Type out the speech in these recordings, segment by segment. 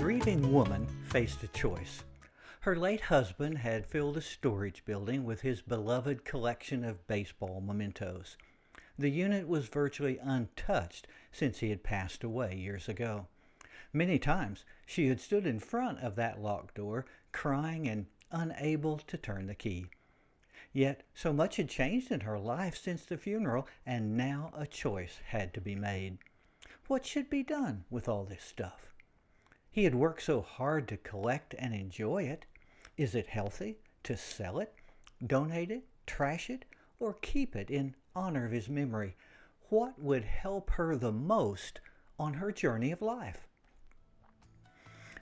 grieving woman faced a choice. Her late husband had filled a storage building with his beloved collection of baseball mementos. The unit was virtually untouched since he had passed away years ago. Many times she had stood in front of that locked door, crying and unable to turn the key. Yet so much had changed in her life since the funeral, and now a choice had to be made. What should be done with all this stuff? He had worked so hard to collect and enjoy it. Is it healthy to sell it, donate it, trash it, or keep it in honor of his memory? What would help her the most on her journey of life?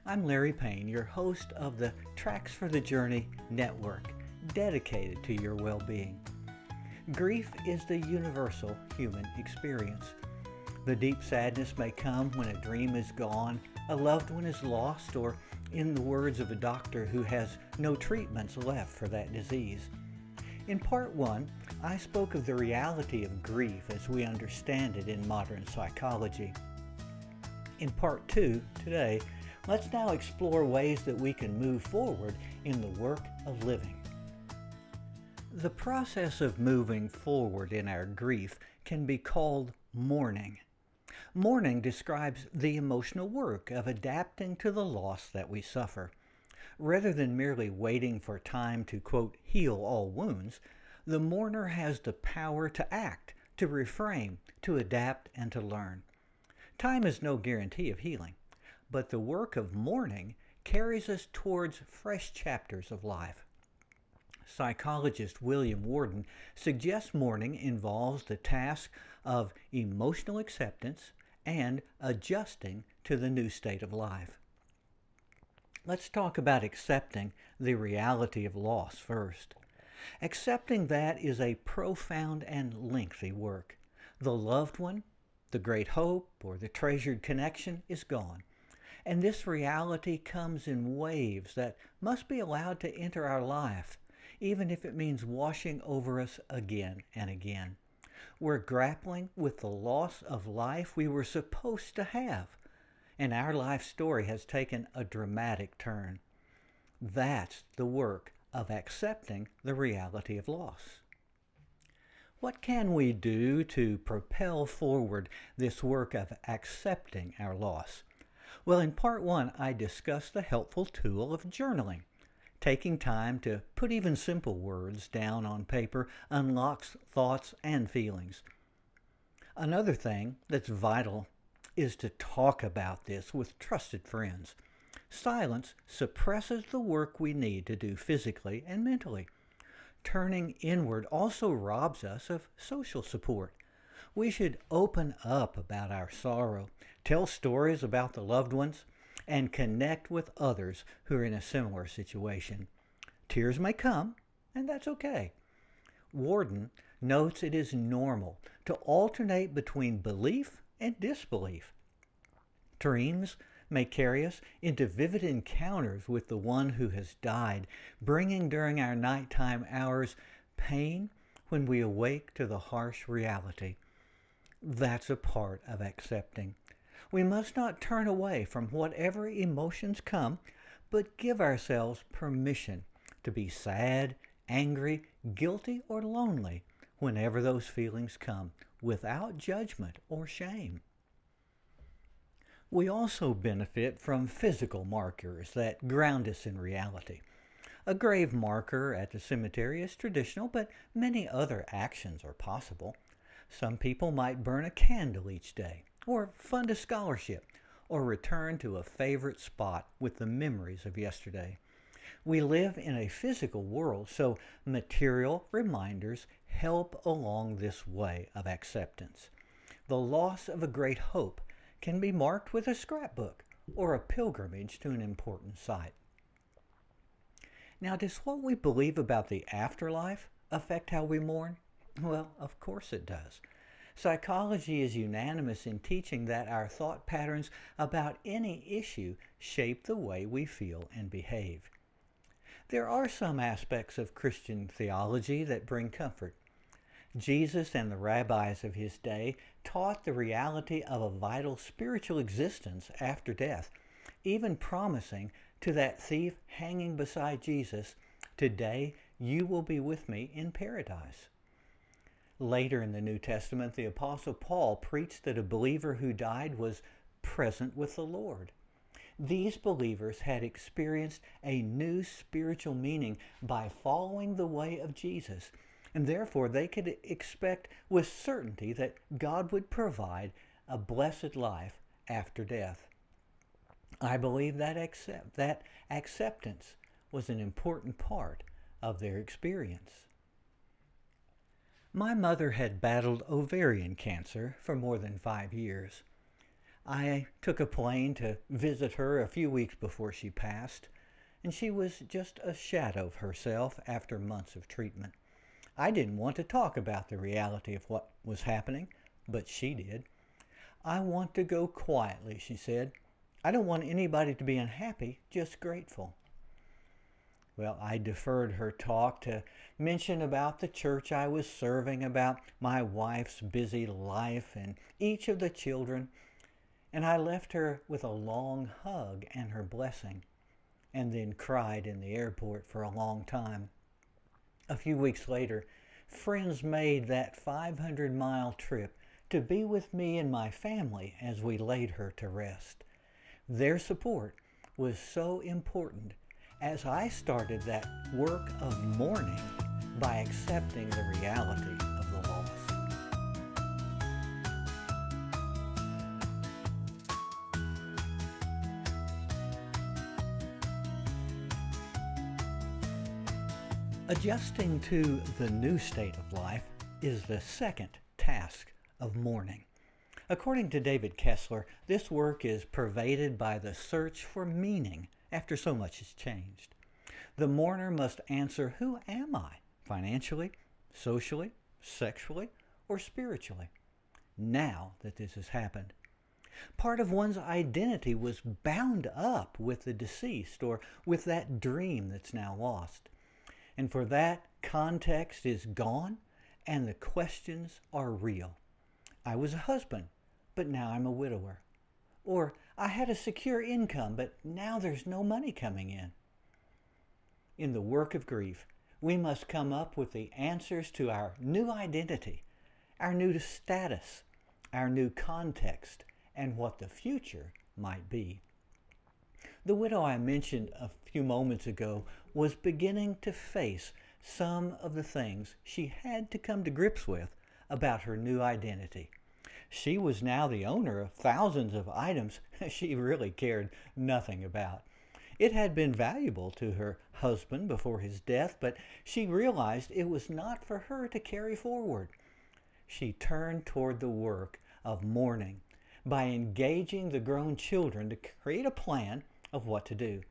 I'm Larry Payne, your host of the Tracks for the Journey Network, dedicated to your well-being. Grief is the universal human experience. The deep sadness may come when a dream is gone, a loved one is lost, or in the words of a doctor who has no treatments left for that disease. In part one, I spoke of the reality of grief as we understand it in modern psychology. In part two, today, let's now explore ways that we can move forward in the work of living. The process of moving forward in our grief can be called mourning. Mourning describes the emotional work of adapting to the loss that we suffer. Rather than merely waiting for time to, quote, heal all wounds, the mourner has the power to act, to reframe, to adapt, and to learn. Time is no guarantee of healing, but the work of mourning carries us towards fresh chapters of life. Psychologist William Worden suggests mourning involves the task of emotional acceptance and adjusting to the new state of life. Let's talk about accepting the reality of loss first. Accepting that is a profound and lengthy work. The loved one, the great hope, or the treasured connection is gone. And this reality comes in waves that must be allowed to enter our life, even if it means washing over us again and again. We're grappling with the loss of life we were supposed to have, and our life story has taken a dramatic turn. That's the work of accepting the reality of loss. What can we do to propel forward this work of accepting our loss? Well, in part one, I discussed the helpful tool of journaling. Taking time to put even simple words down on paper unlocks thoughts and feelings. Another thing that's vital is to talk about this with trusted friends. Silence suppresses the work we need to do physically and mentally. Turning inward also robs us of social support. We should open up about our sorrow, tell stories about the loved ones, and connect with others who are in a similar situation. Tears may come, and that's okay. Worden notes it is normal to alternate between belief and disbelief. Dreams may carry us into vivid encounters with the one who has died, bringing during our nighttime hours pain when we awake to the harsh reality. That's a part of accepting. We must not turn away from whatever emotions come, but give ourselves permission to be sad, angry, guilty, or lonely whenever those feelings come, without judgment or shame. We also benefit from physical markers that ground us in reality. A grave marker at the cemetery is traditional, but many other actions are possible. Some people might burn a candle each day, or fund a scholarship, or return to a favorite spot with the memories of yesterday. We live in a physical world, so material reminders help along this way of acceptance. The loss of a great hope can be marked with a scrapbook or a pilgrimage to an important site. Now, does what we believe about the afterlife affect how we mourn? Well, of course it does. Psychology is unanimous in teaching that our thought patterns about any issue shape the way we feel and behave. There are some aspects of Christian theology that bring comfort. Jesus and the rabbis of his day taught the reality of a vital spiritual existence after death, even promising to that thief hanging beside Jesus, "Today you will be with me in paradise." Later in the New Testament, the Apostle Paul preached that a believer who died was present with the Lord. These believers had experienced a new spiritual meaning by following the way of Jesus, and therefore they could expect with certainty that God would provide a blessed life after death. I believe that acceptance was an important part of their experience. My mother had battled ovarian cancer for more than 5 years. I took a plane to visit her a few weeks before she passed, and she was just a shadow of herself after months of treatment. I didn't want to talk about the reality of what was happening, but she did. "I want to go quietly," she said. "I don't want anybody to be unhappy, just grateful." Well, I deferred her talk to mention about the church I was serving, about my wife's busy life and each of the children, and I left her with a long hug and her blessing, and then cried in the airport for a long time. A few weeks later, friends made that 500-mile trip to be with me and my family as we laid her to rest. Their support was so important as I started that work of mourning by accepting the reality of the loss. Adjusting to the new state of life is the second task of mourning. According to David Kessler, this work is pervaded by the search for meaning after so much has changed. The mourner must answer, who am I? Financially, socially, sexually, or spiritually? Now that this has happened. Part of one's identity was bound up with the deceased or with that dream that's now lost. And for that, context is gone and the questions are real. I was a husband, but now I'm a widower. Or I had a secure income, but now there's no money coming in. In the work of grief, we must come up with the answers to our new identity, our new status, our new context, and what the future might be. The widow I mentioned a few moments ago was beginning to face some of the things she had to come to grips with about her new identity. She was now the owner of thousands of items she really cared nothing about. It had been valuable to her husband before his death, but she realized it was not for her to carry forward. She turned toward the work of mourning by engaging the grown children to create a plan of what to do.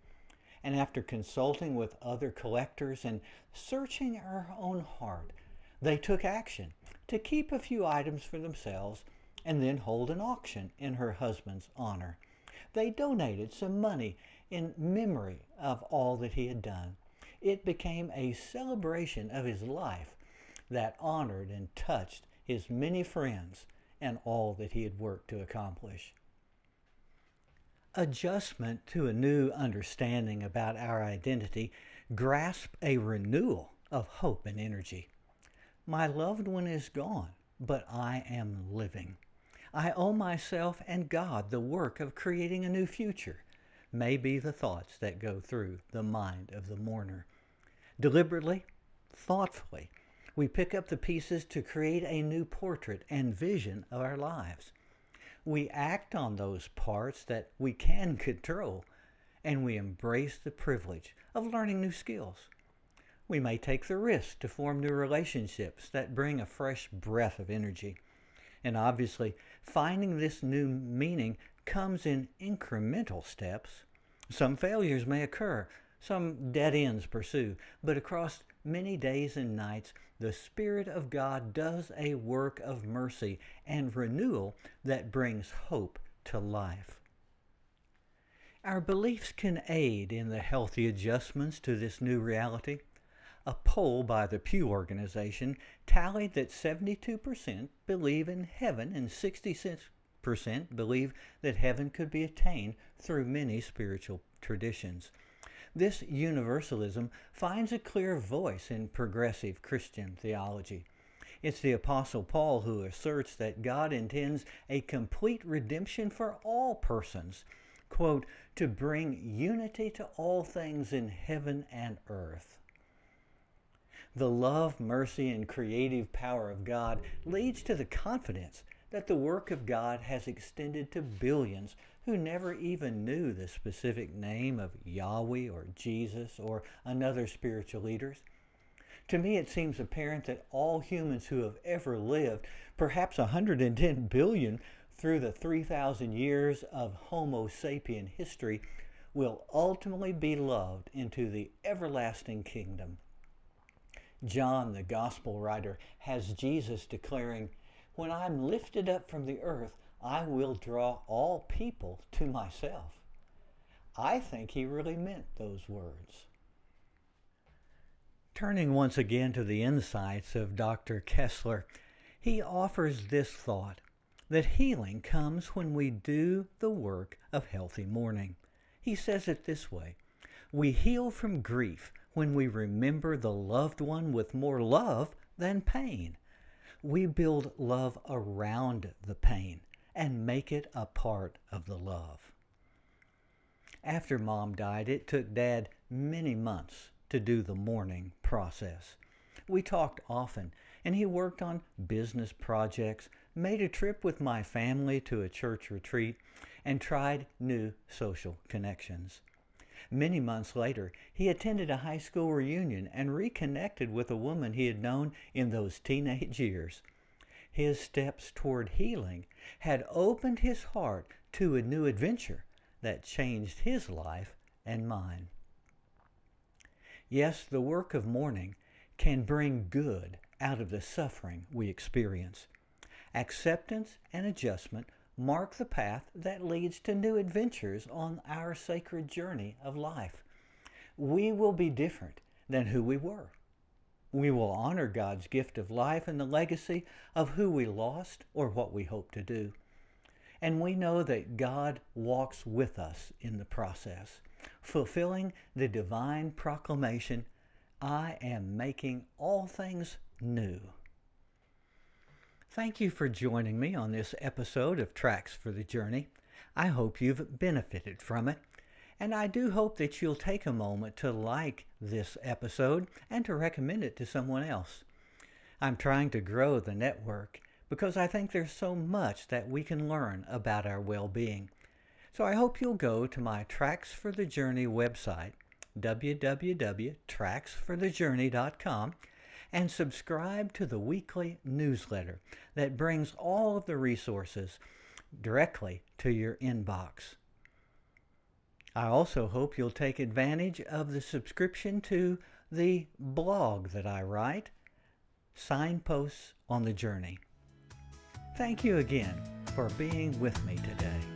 And after consulting with other collectors and searching her own heart, they took action to keep a few items for themselves and then hold an auction in her husband's honor. They donated some money in memory of all that he had done. It became a celebration of his life that honored and touched his many friends and all that he had worked to accomplish. Adjustment to a new understanding about our identity grasps a renewal of hope and energy. My loved one is gone, but I am living. I owe myself and God the work of creating a new future, may be the thoughts that go through the mind of the mourner. Deliberately, thoughtfully, we pick up the pieces to create a new portrait and vision of our lives. We act on those parts that we can control, and we embrace the privilege of learning new skills. We may take the risk to form new relationships that bring a fresh breath of energy. And obviously, finding this new meaning comes in incremental steps. Some failures may occur, some dead ends pursue, but across many days and nights, the Spirit of God does a work of mercy and renewal that brings hope to life. Our beliefs can aid in the healthy adjustments to this new reality. A poll by the Pew organization tallied that 72% believe in heaven and 66% 5% believe that heaven could be attained through many spiritual traditions. This universalism finds a clear voice in progressive Christian theology. It's the Apostle Paul who asserts that God intends a complete redemption for all persons, quote, to bring unity to all things in heaven and earth. The love, mercy, and creative power of God leads to the confidence that the work of God has extended to billions who never even knew the specific name of Yahweh or Jesus or another spiritual leaders. To me, it seems apparent that all humans who have ever lived, perhaps 110 billion through the 3,000 years of Homo sapien history, will ultimately be loved into the everlasting kingdom. John, the gospel writer, has Jesus declaring, "When I'm lifted up from the earth, I will draw all people to myself." I think he really meant those words. Turning once again to the insights of Dr. Kessler, he offers this thought, that healing comes when we do the work of healthy mourning. He says it this way, "We heal from grief when we remember the loved one with more love than pain. We build love around the pain and make it a part of the love." After Mom died, it took Dad many months to do the mourning process. We talked often, and he worked on business projects, made a trip with my family to a church retreat, and tried new social connections. Many months later, he attended a high school reunion and reconnected with a woman he had known in those teenage years. His steps toward healing had opened his heart to a new adventure that changed his life and mine. Yes, the work of mourning can bring good out of the suffering we experience. Acceptance and adjustment mark the path that leads to new adventures on our sacred journey of life. We will be different than who we were. We will honor God's gift of life and the legacy of who we lost or what we hope to do. And we know that God walks with us in the process, fulfilling the divine proclamation, "I am making all things new." Thank you for joining me on this episode of Tracks for the Journey. I hope you've benefited from it, and I do hope that you'll take a moment to like this episode and to recommend it to someone else. I'm trying to grow the network because I think there's so much that we can learn about our well-being. So I hope you'll go to my Tracks for the Journey website, www.tracksforthejourney.com, and subscribe to the weekly newsletter that brings all of the resources directly to your inbox. I also hope you'll take advantage of the subscription to the blog that I write, Signposts on the Journey. Thank you again for being with me today.